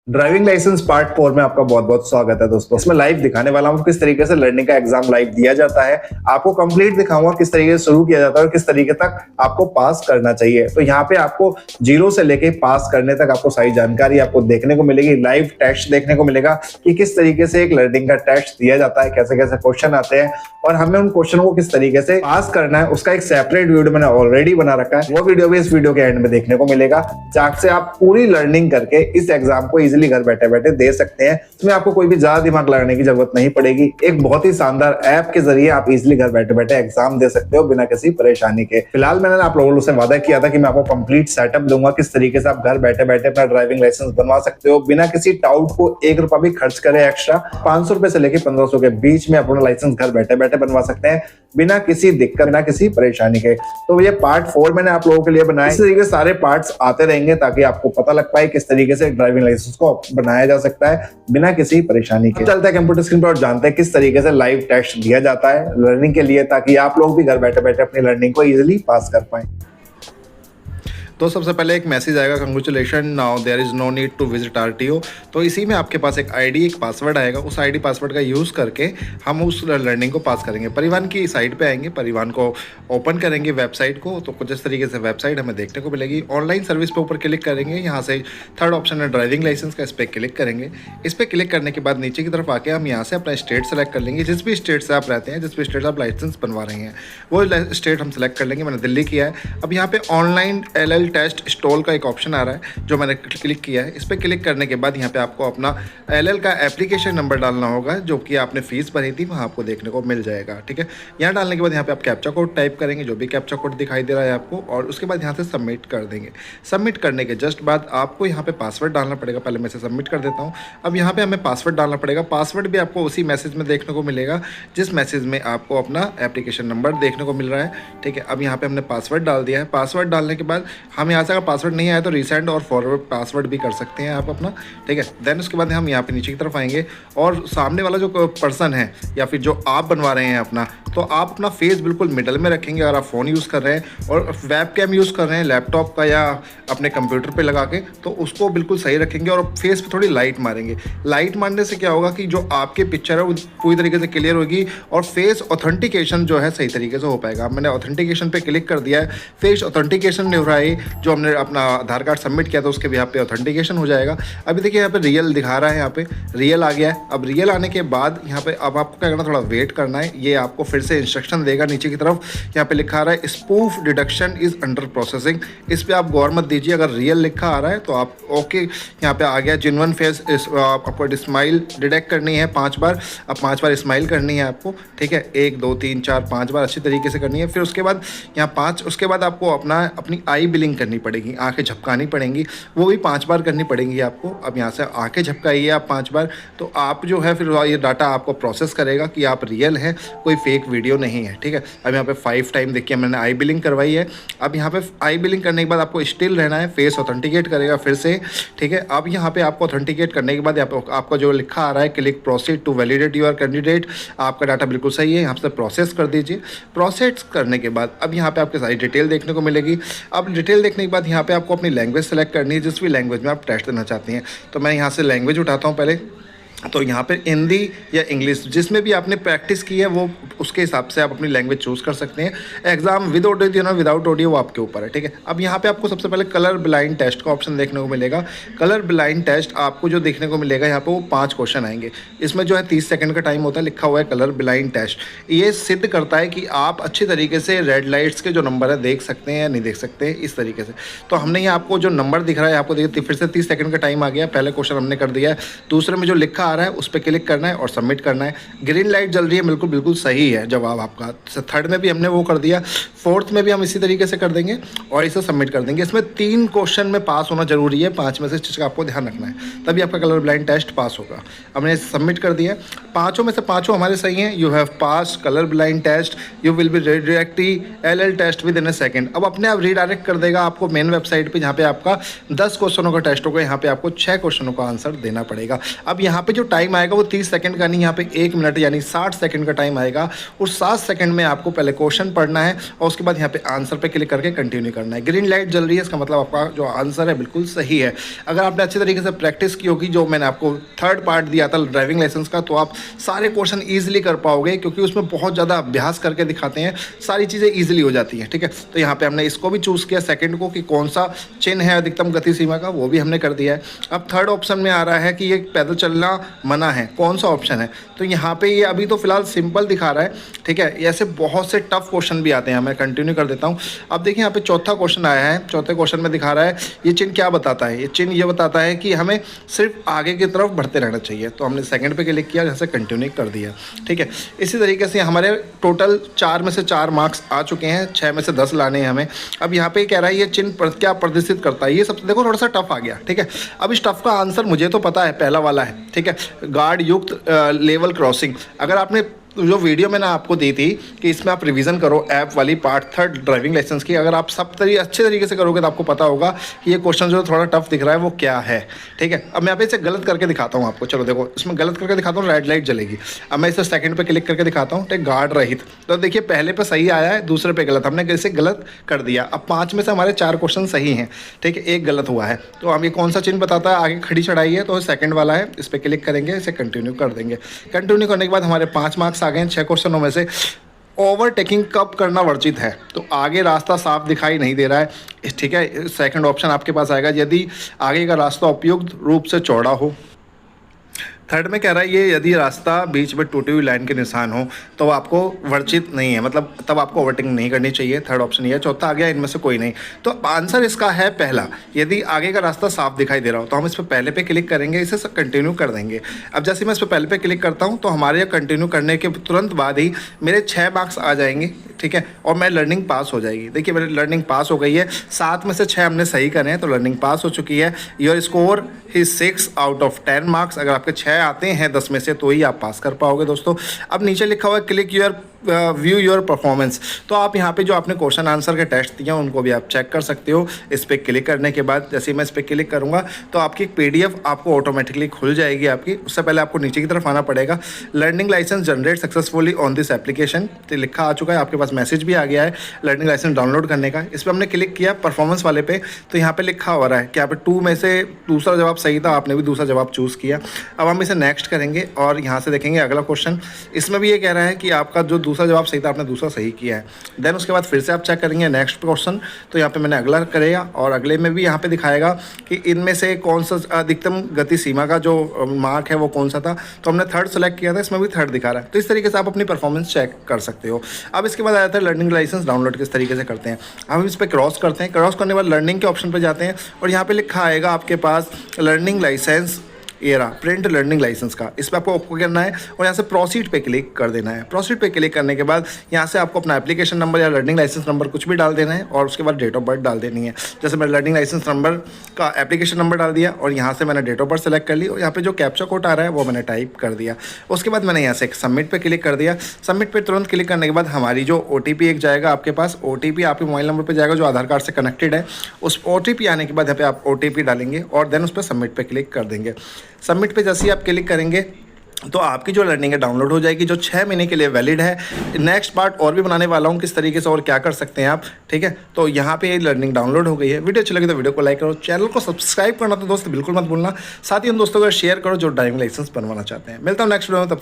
Driving licence part 4 में आपका बहुत बहुत स्वागत है दोस्तों। इसमें लाइव दिखाने वाला हूँ किस तरीके से लर्निंग का एग्जाम लाइव दिया जाता है। आपको कंप्लीट दिखाऊंगा किस तरीके से शुरू किया जाता है और किस तरीके तक आपको पास करना चाहिए। तो यहाँ पे आपको जीरो से लेके पास करने तक आपको सारी जानकारी आपको देखने को मिलेगी। लाइव टेस्ट देखने को मिलेगा कि किस तरीके से एक लर्निंग का टेस्ट दिया जाता है, कैसे कैसे क्वेश्चन आते हैं और हमें उन क्वेश्चन को किस तरीके से पास करना है। उसका एक सेपरेट वीडियो मैंने ऑलरेडी बना रखा है, वो वीडियो भी इस वीडियो के एंड में देखने को मिलेगा, जहां से आप पूरी लर्निंग करके इस एग्जाम को इजीली घर बैठे बैठे दे सकते हैं। इसमें आपको कोई भी ज्यादा दिमाग लगाने की जरूरत नहीं पड़ेगी। एक बहुत ही शानदार ऐप के जरिए आप इजीली घर बैठे बैठे एग्जाम दे सकते हो बिना किसी परेशानी के। फिलहाल मैंने आप लोगों से वादा किया था कि मैं आपको कंप्लीट सेटअप दूंगा, किस तरीके से आप घर बैठे बैठे अपना ड्राइविंग लाइसेंस बनवा सकते हो बिना किसी टाउट को 1 रुपया भी खर्च करे। एक्स्ट्रा 500 रुपए से लेकर 1500 के बीच में अपना लाइसेंस घर बैठे बैठे बनवा सकते हैं बिना किसी दिक्कत, बिना किसी परेशानी के। तो ये पार्ट 4 मैंने आप लोगों के लिए बनाया। इस तरीके से सारे पार्ट्स आते रहेंगे ताकि आपको पता लग पाए किस तरीके से ड्राइविंग लाइसेंस को बनाया जा सकता है बिना किसी परेशानी के। चलते हैं कंप्यूटर स्क्रीन पर और जानते हैं किस तरीके से लाइव टेस्ट दिया जाता है लर्निंग के लिए, ताकि आप लोग भी घर बैठे बैठे अपनी लर्निंग को इजीली पास कर पाए। तो सबसे पहले एक मैसेज आएगा, congratulation now there is no need to visit RTO. तो इसी में आपके पास एक आईडी, एक पासवर्ड आएगा। उस आईडी पासवर्ड का यूज़ करके हम उस लर्निंग को पास करेंगे। परिवहन की साइट पे आएंगे, परिवहन को ओपन करेंगे वेबसाइट को। तो कुछ इस तरीके से वेबसाइट हमें देखने को मिलेगी। ऑनलाइन सर्विस पे ऊपर क्लिक करेंगे, यहाँ से थर्ड ऑप्शन है ड्राइविंग लाइसेंस का, इस पर क्लिक करेंगे। इस पर क्लिक करने के बाद नीचे की तरफ आके हम यहाँ से अपना स्टेट सेलेक्ट कर लेंगे। जिस भी स्टेट से आप रहते हैं, जिस भी स्टेट से आप लाइसेंस बनवा रहे हैं, वो स्टेट हम सेलेक्ट कर लेंगे। मैंने दिल्ली किया है। अब यहाँ पे ऑनलाइन LL टेस्ट स्टॉल एक ऑप्शन आ रहा है जो मैंने क्लिक किया है। इस पर क्लिक करने के बाद यहाँ पे आपको अपना LL का एप्लीकेशन नंबर डालना होगा, जो कि आपने फीस भरी थी वहाँ आपको देखने को मिल जाएगा। ठीक है, यहाँ डालने के बाद यहाँ पे आप कैप्चा कोड टाइप करेंगे, जो भी कैप्चा कोड दिखाई दे रहा है आपको, और उसके बाद यहाँ से सबमिट कर देंगे। सबमिट करने के जस्ट बाद आपको यहाँ पे पासवर्ड डालना पड़ेगा। पहले मैं इसे सबमिट कर देता हूँ। अब यहाँ पे हमें पासवर्ड डालना पड़ेगा। पासवर्ड भी आपको उसी मैसेज में देखने को मिलेगा जिस मैसेज में आपको अपना एप्लीकेशन नंबर देखने को मिल रहा है। ठीक है, अब यहाँ पे हमने पासवर्ड डाल दिया है। पासवर्ड डालने के बाद हम यहाँ से अगर पासवर्ड नहीं आया तो रीसेंड और फॉरवर्ड पासवर्ड भी कर सकते हैं आप अपना। ठीक है, देन उसके बाद हम यहाँ पे नीचे की तरफ आएंगे और सामने वाला जो पर्सन है या फिर जो आप बनवा रहे हैं अपना, तो आप अपना फेस बिल्कुल मिडल में रखेंगे। अगर आप फ़ोन यूज़ कर रहे हैं और वेब कैम यूज़ कर रहे हैं लैपटॉप का या अपने कंप्यूटर पे लगा के, तो उसको बिल्कुल सही रखेंगे और फेस पे थोड़ी लाइट मारेंगे। लाइट मारने से क्या होगा कि जो आपकी पिक्चर है वो पूरी तरीके से क्लियर होगी और फेस ऑथेंटिकेशन जो है सही तरीके से हो पाएगा। मैंने ऑथेंटिकेशन पे क्लिक कर दिया है। फेस ऑथेंटिकेशन नहीं हो रहा है, जो हमने अपना आधार कार्ड सबमिट किया था उसके भी यहाँ पे ऑथेंटिकेशन हो जाएगा। अभी देखिए यहाँ पे रियल दिखा रहा है, यहाँ पे रियल आ गया है। अब रियल आने के बाद यहाँ पे अब आपको क्या करना, थोड़ा वेट करना है। ये आपको फिर से इंस्ट्रक्शन देगा। नीचे की तरफ यहाँ पे लिखा आ रहा है spoof deduction is under processing. इस पर आप गौर मत दीजिए। अगर रियल लिखा आ रहा है तो आप ओके, यहाँ पे आ गया। जेन्युइन फेस आपको स्माइल डिटेक्ट करनी है 5 बार। अब 5 बार स्माइल करनी है आपको। ठीक है, 1 2 3 4 5 बार अच्छी तरीके से करनी है। फिर उसके बाद यहाँ 5, उसके बाद आपको अपनी आई बिलिंग करनी पड़ेगी, आँखें झपकानी पड़ेंगी, वो भी 5 बार करनी पड़ेंगी आपको। अब यहाँ से आंखें झपकाइए आप 5 बार, तो आप जो है फिर ये डाटा आपको प्रोसेस करेगा कि आप रियल हैं, कोई फेक वीडियो नहीं है। ठीक है, अब यहाँ पे 5 टाइम देखिए मैंने आई बिलिंग करवाई है। अब यहाँ पे आई बिलिंग करने के बाद आपको स्टिल रहना है, फेस ऑथेंटिकेट करेगा फिर से। ठीक है, अब यहाँ पे आपको ऑथेंटिकेट करने के बाद यहाँ पे आपका जो लिखा आ रहा है click proceed to validate your candidate, आपका डाटा बिल्कुल सही है, यहाँ से प्रोसेस कर दीजिए। प्रोसेस करने के बाद अब यहाँ पे आपकी सारी डिटेल देखने को मिलेगी। अब डिटेल देखने के बाद यहाँ पे आपको अपनी लैंग्वेज सेलेक्ट करनी है, जिस भी लैंग्वेज में आप टेस्ट देना चाहते हैं। तो मैं यहाँ से लैंग्वेज उठाता हूँ पहले। तो यहाँ पे हिंदी या इंग्लिश जिसमें भी आपने प्रैक्टिस की है वो उसके हिसाब से आप अपनी लैंग्वेज चूज़ कर सकते हैं। एग्जाम विद ऑडियो ना विदाउट ऑडियो वो आपके ऊपर है। ठीक है, अब यहाँ पे आपको सबसे पहले कलर ब्लाइंड टेस्ट का ऑप्शन देखने को मिलेगा। कलर ब्लाइंड टेस्ट आपको जो देखने को मिलेगा यहाँ पे वो 5 क्वेश्चन आएंगे। इसमें जो है 30 सेकंड का टाइम होता है, लिखा हुआ है कलर ब्लाइंड टेस्ट। ये सिद्ध करता है कि आप अच्छी तरीके से रेड लाइट्स के जो नंबर है देख सकते हैं या नहीं देख सकते हैं, इस तरीके से। तो हमने यहाँ आपको जो नंबर दिख रहा है आपको देखिए फिर से 30 सेकंड का टाइम आ गया। पहले क्वेश्चन हमने कर दिया है, दूसरे में जो लिखा आ रहा है उस पर क्लिक करना है और सबमिट करना है। ग्रीन लाइट जल रही है, बिल्कुल सही है जवाब आपका। थर्ड में भी हमने वो कर दिया, फोर्थ में भी हम इसी तरीके से कर देंगे और इसे सबमिट कर देंगे। इसमें 3 क्वेश्चन में पास होना जरूरी है, 5 में से चीज़ का आपको ध्यान रखना है, तभी आपका कलर ब्लाइंड टेस्ट पास होगा। हमने सबमिट कर दिया, 5 में से 5 हमारे सही हैं। You have pass colour blind test, you will be redirecting LL test within a second. अब अपने आप रिडायरेक्ट कर देगा आपको मेन वेबसाइट पे, जहाँ पे आपका 10 क्वेश्चनों का टेस्ट होगा। यहाँ पे आपको 6 क्वेश्चनों का आंसर देना पड़ेगा। अब यहाँ पे जो टाइम आएगा वो 30 सेकंड का नहीं, यहाँ पे 1 मिनट यानी 60 सेकंड का टाइम आएगा। उस 60 सेकंड में आपको पहले क्वेश्चन पढ़ना है और उसके बाद यहाँ पे आंसर पे क्लिक करके कंटिन्यू करना है। ग्रीन लाइट जल रही है, इसका मतलब आपका जो आंसर है बिल्कुल सही है। अगर आपने अच्छे तरीके से प्रैक्टिस की होगी, जो मैंने आपको थर्ड पार्ट दिया था ड्राइविंग लाइसेंस का, तो आप सारे क्वेश्चन ईजिली कर पाओगे, क्योंकि उसमें बहुत ज़्यादा अभ्यास करके दिखाते हैं, सारी चीज़ें ईजिली हो जाती हैं। ठीक है, तो यहाँ पे हमने इसको भी चूज़ किया सेकंड को, कि कौन सा चिन्ह है अधिकतम गति सीमा का, वो भी हमने कर दिया है। अब थर्ड ऑप्शन में आ रहा है कि ये पैदल चलना मना है, कौन सा ऑप्शन है। तो यहाँ पे ये अभी तो फिलहाल सिंपल दिखा रहा है। ठीक है, ऐसे बहुत से टफ क्वेश्चन भी आते हैं, मैं कंटिन्यू कर देता हूँ। अब देखिए यहाँ पे चौथा क्वेश्चन आया है। चौथे क्वेश्चन में दिखा रहा है ये चिन्ह क्या बताता है। ये चिन्ह ये बताता है कि हमें सिर्फ आगे की तरफ बढ़ते रहना चाहिए। तो हमने सेकंड पे क्लिक किया, जैसे कंटिन्यू कर दिया। ठीक है, इसी तरीके से हमारे टोटल 4 में से 4 मार्क्स आ चुके हैं, 6 में से 10 लाने हैं हमें। अब यहाँ पे कह रहा है ये चिन्ह क्या प्रदर्शित करता है। ये सबसे देखो थोड़ा सा टफ आ गया। ठीक है, अब इस टफ का आंसर मुझे तो पता है, पहला वाला है। ठीक है, गार्ड युक्त लेवल क्रॉसिंग। अगर आपने जो वीडियो मैंने आपको दी थी कि इसमें आप रिवीजन करो ऐप वाली पार्ट 3 ड्राइविंग लाइसेंस की, अगर आप सब अच्छे तरीके से करोगे तो आपको पता होगा कि ये क्वेश्चन जो थोड़ा टफ दिख रहा है वो क्या है। ठीक है, अब मैं यहाँ पे इसे गलत करके दिखाता हूँ आपको। चलो देखो, इसमें गलत करके दिखाता हूँ, रेड लाइट जलेगी। अब मैं इसे सेकंड पे क्लिक करके दिखाता हूँ, ठीक, गार्ड रहित। तो देखिए पहले पे सही आया है, दूसरे पे गलत, हमने इसे गलत कर दिया। अब 5 में से हमारे 4 क्वेश्चन सही हैं। ठीक है, एक गलत हुआ है। तो हम ये कौन सा चिन्ह बताता है, आगे खड़ी चढ़ाई है, तो सेकंड वाला है, इस पर क्लिक करेंगे, इसे कंटिन्यू कर देंगे। कंटिन्यू करने के बाद हमारे 5 मार्क्स आ गए हैं 6 क्वेश्चनों में से। ओवरटेकिंग कब करना वर्जित है, तो आगे रास्ता साफ दिखाई नहीं दे रहा है। ठीक है, सेकंड ऑप्शन आपके पास आएगा, यदि आगे का रास्ता उपयुक्त रूप से चौड़ा हो। थर्ड में कह रहा है ये यदि रास्ता बीच में टूटी हुई लाइन के निशान हो तो आपको वर्जित नहीं है, मतलब तब आपको ओवरटेकिंग नहीं करनी चाहिए। थर्ड ऑप्शन ये है। चौथा आ गया इनमें से कोई नहीं, तो आंसर इसका है पहला, यदि आगे का रास्ता साफ दिखाई दे रहा हो। तो हम इस पर पहले पे क्लिक करेंगे, इसे कंटिन्यू कर देंगे। अब जैसे मैं इस पर पहले पे क्लिक करता हूँ तो हमारे कंटिन्यू करने के तुरंत बाद ही मेरे 6 मार्क्स आ जाएंगे। ठीक है, और मैं लर्निंग पास हो जाएगी। देखिए मेरी लर्निंग पास हो गई है, 7 में से 6 हमने सही करे हैं, तो लर्निंग पास हो चुकी है। Your score is 6 out of 10 marks. अगर आपके 6 आते हैं 10 में से तो ही आप पास कर पाओगे दोस्तों। अब नीचे लिखा हुआ है click your view your performance. तो आप यहाँ पे जो आपने क्वेश्चन आंसर के टेस्ट दिए हैं उनको भी आप चेक कर सकते हो। इस पर क्लिक करने के बाद जैसे मैं इस पर क्लिक करूँगा तो आपकी एक PDF आपको ऑटोमेटिकली खुल जाएगी आपकी। उससे पहले आपको नीचे की तरफ आना पड़ेगा। Learning licence generate successfully on this application, तो लिखा आ चुका है, आपके पास मैसेज भी आ गया है लर्निंग लाइसेंस डाउनलोड करने का। इस पर हमने क्लिक किया परफॉर्मेंस वाले पे, तो यहाँ पे लिखा हो रहा है कि यहाँ पे 2 में से दूसरा जवाब सही था, आपने भी दूसरा जवाब चूज़ किया। अब हम इसे नेक्स्ट करेंगे और यहाँ से देखेंगे अगला क्वेश्चन। इसमें भी ये कह रहा है कि आपका जो दूसरा जवाब सही था आपने दूसरा सही किया है। देन उसके बाद फिर से आप चेक करेंगे नेक्स्ट क्वेश्चन, तो यहाँ पे मैंने अगला करेगा और अगले में भी यहाँ पे दिखाएगा कि इनमें से कौन सा अधिकतम गति सीमा का जो मार्क है वो कौन सा था। तो हमने थर्ड सेलेक्ट किया था, इसमें भी थर्ड दिखा रहा है। तो इस तरीके से आप अपनी परफॉर्मेंस चेक कर सकते हो। अब इसके बाद आया था लर्निंग लाइसेंस डाउनलोड किस तरीके से करते हैं। हम इस पर क्रॉस करते हैं, क्रॉस करने के बाद लर्निंग के ऑप्शन पर जाते हैं और यहाँ पे लिखा आएगा आपके पास लर्निंग लाइसेंस ये रहा, प्रिंट लर्निंग लाइसेंस का। इस पर आपको ओके करना है और यहाँ से प्रोसीड पे क्लिक कर देना है। प्रोसीड पे क्लिक करने के बाद यहाँ से आपको अपना एप्लीकेशन नंबर या लर्निंग लाइसेंस नंबर कुछ भी डाल देना है और उसके बाद डेट ऑफ बर्थ डाल देनी है। जैसे मैंने लर्निंग लाइसेंस नंबर का एप्लीकेशन नंबर डाल दिया और यहाँ से मैंने डेट ऑफ बर्थ सेलेक्ट कर ली और यहाँ पे जो कैप्चा कोड आ रहा है वो मैंने टाइप कर दिया। उसके बाद मैंने यहाँ से सबमिट पे क्लिक कर दिया। सबमिट पे तुरंत क्लिक करने के बाद हमारी जो OTP एक जाएगा आपके पास, OTP आपके मोबाइल नंबर पर जाएगा जो आधार कार्ड से कनेक्टेड है। उस OTP आने के बाद यहाँ पे आप OTP डालेंगे और देन उस पर सबमिट पे क्लिक कर देंगे। सबमिट पे जैसे आप क्लिक करेंगे तो आपकी जो लर्निंग है डाउनलोड हो जाएगी, जो 6 महीने के लिए वैलिड है। नेक्स्ट पार्ट और भी बनाने वाला हूँ किस तरीके से और क्या कर सकते हैं आप। ठीक है, तो यहाँ पे लर्निंग डाउनलोड हो गई है। वीडियो अच्छी लगी तो वीडियो को लाइक करो, चैनल को सब्सक्राइब करना तो दोस्त बिल्कुल मत भूलना। साथ ही उन दोस्तों को शेयर करो जो ड्राइविंग लाइसेंस बनवाना चाहते हैं। मिलता हूँ नेक्स्ट वीडियो में, तब तक